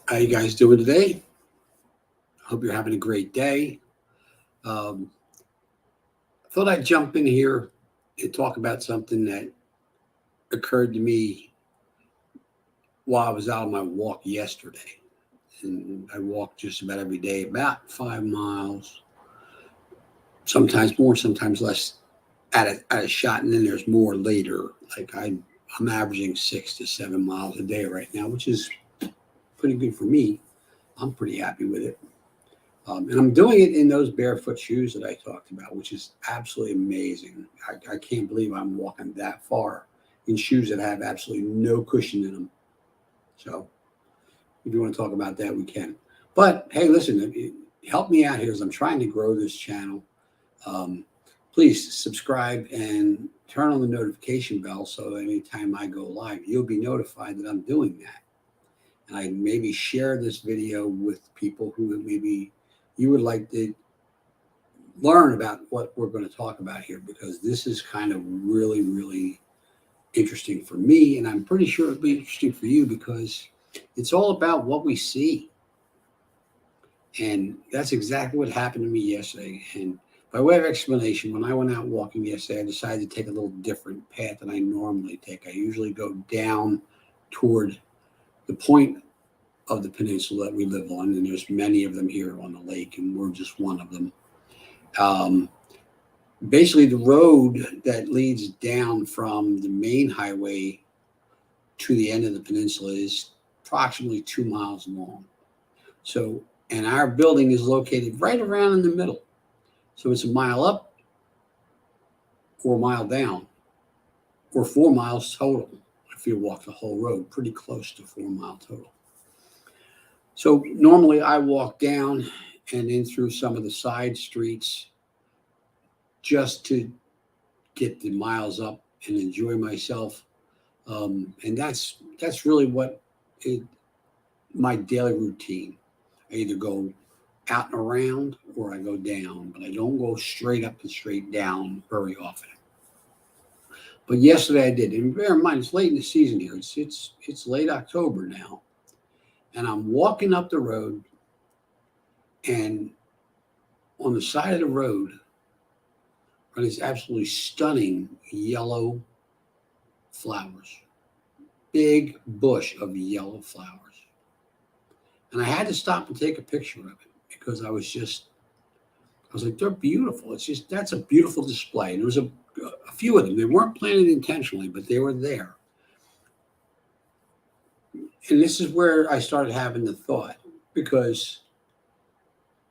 How you guys doing today? Hope you're having a great day. Um, I thought I'd jump in here and talk about something that occurred to me while I was out on my walk yesterday. And I walk just about every day, about 5 miles, sometimes more, sometimes less at a shot, and then there's more later. I'm averaging 6 to 7 miles a day right now, which is pretty good for me. I'm pretty happy with it. And I'm doing it in those barefoot shoes that I talked about, which is absolutely amazing. I can't believe I'm walking that far in shoes that have absolutely no cushion in them. So if you want to talk about that, we can. But hey, listen, help me out here as I'm trying to grow this channel. Um, Please subscribe and turn on the notification bell so anytime I go live, you'll be notified that I'm doing that. And I maybe share this video with people who maybe you would like to learn about what we're going to talk about here, because this is kind of really, really interesting for me. And I'm pretty sure it'll be interesting for you because it's all about what we see. And that's exactly what happened to me yesterday. And by way of explanation, when I went out walking yesterday, I decided to take a little different path than I normally take. I usually go down toward the point of the peninsula that we live on, and there's many of them here on the lake, and we're just one of them. Um, Basically, the road that leads down from the main highway to the end of the peninsula is approximately 2 miles long. So, and our building is located right around in the middle. So it's a mile up or a mile down, or 4 miles total if you walk the whole road, pretty close to 4 mile total. So normally I walk down and in through some of the side streets just to get the miles up and enjoy myself. And that's really what it, my daily routine. I either go out and around or I go down, but I don't go straight up and straight down very often. But yesterday I did. And bear in mind, it's late in the season here. It's late October now, and I'm walking up the road, and on the side of the road are these absolutely stunning yellow flowers, big bush of yellow flowers. And I had to stop and take a picture of it because I was like, they're beautiful. It's just, that's a beautiful display. And there was a few of them. They weren't planted intentionally, but they were there. And this is where I started having the thought, because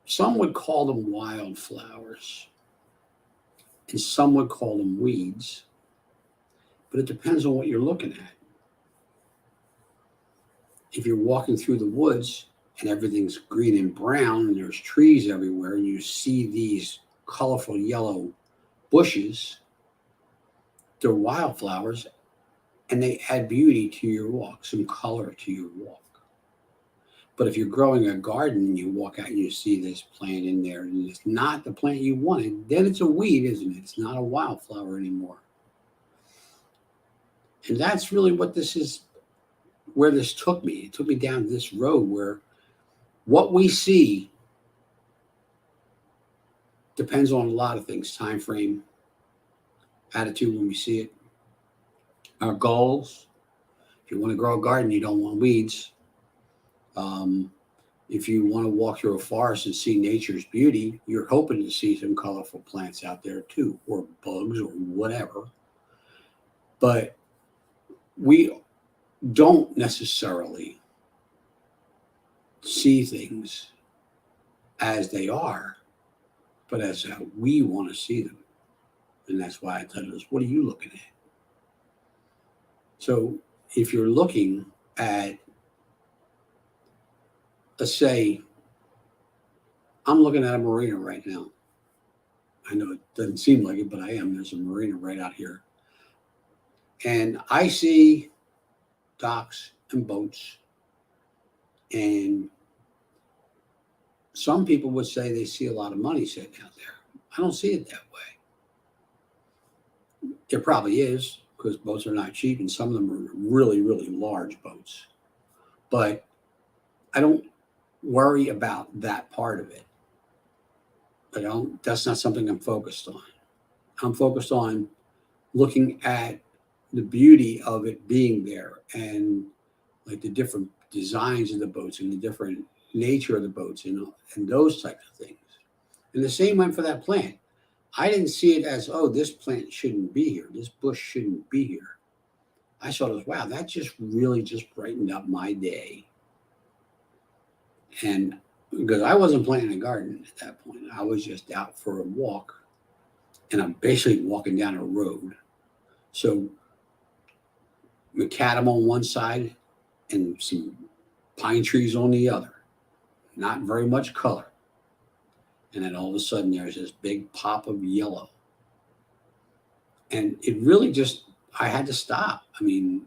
some would call them wildflowers and some would call them weeds, but it depends on what you're looking at. If you're walking through the woods and everything's green and brown and there's trees everywhere and you see these colorful yellow bushes, they're wildflowers and they add beauty to your walk, some color to your walk. But if you're growing a garden and you walk out and you see this plant in there and it's not the plant you wanted, then it's a weed, isn't it? It's not a wildflower anymore. And that's really what this is, where this took me. It took me down this road where what we see depends on a lot of things: time frame, attitude when we see it, our goals. If you want to grow a garden, you don't want weeds. Um, if you want to walk through a forest and see nature's beauty, you're hoping to see some colorful plants out there too, or bugs or whatever. But we don't necessarily see things as they are, but as how we want to see them. And that's why I titled this, What Are You Looking At? So if you're looking at, let's say, I'm looking at a marina right now. I know it doesn't seem like it, but I am. There's a marina right out here. And I see docks and boats. And some people would say they see a lot of money sitting out there. I don't see it that way. There probably is, because boats are not cheap, and some of them are really, really large boats. But I don't worry about that part of it. That's not something I'm focused on. I'm focused on looking at the beauty of it being there, and like the different designs of the boats and the different nature of the boats, and those types of things. And the same went for that plant. I didn't see it as, oh, this plant shouldn't be here. This bush shouldn't be here. I saw it as, wow, that just really just brightened up my day. And because I wasn't planting a garden at that point, I was just out for a walk, and I'm basically walking down a road. So macadam on one side and some pine trees on the other, not very much color. And then all of a sudden there's this big pop of yellow. And it really just, I had to stop. I mean,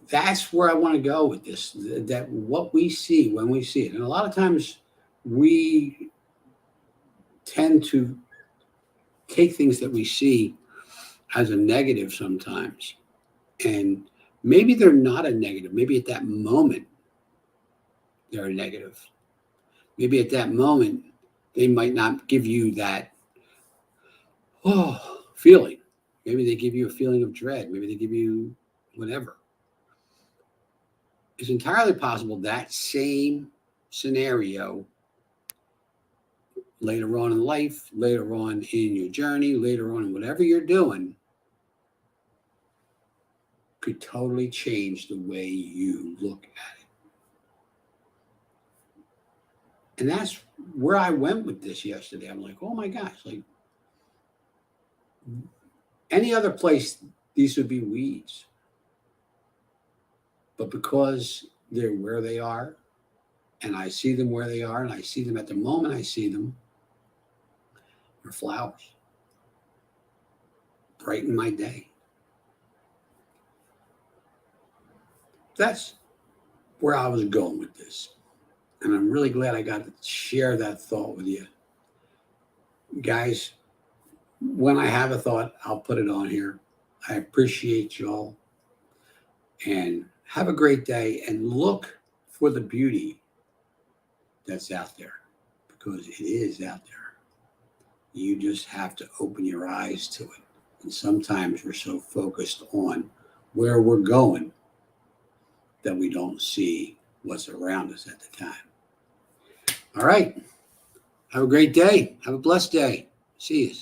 that's where I want to go with this, that what we see when we see it. And a lot of times we tend to take things that we see as a negative sometimes. And maybe they're not a negative. Maybe at that moment, they're a negative. Maybe at that moment, they might not give you that feeling. Maybe they give you a feeling of dread. Maybe they give you whatever. It's entirely possible that same scenario later on in life, later on in your journey, later on in whatever you're doing, could totally change the way you look at it. And that's where I went with this yesterday. I'm like, oh my gosh, like any other place, these would be weeds. But because they're where they are, and I see them where they are, and I see them at the moment I see them, they're flowers. Brighten my day. That's where I was going with this. And I'm really glad I got to share that thought with you. Guys, when I have a thought, I'll put it on here. I appreciate y'all. And have a great day, and look for the beauty that's out there, because it is out there. You just have to open your eyes to it. And sometimes we're so focused on where we're going that we don't see what's around us at the time. All right. Have a great day. Have a blessed day. See you.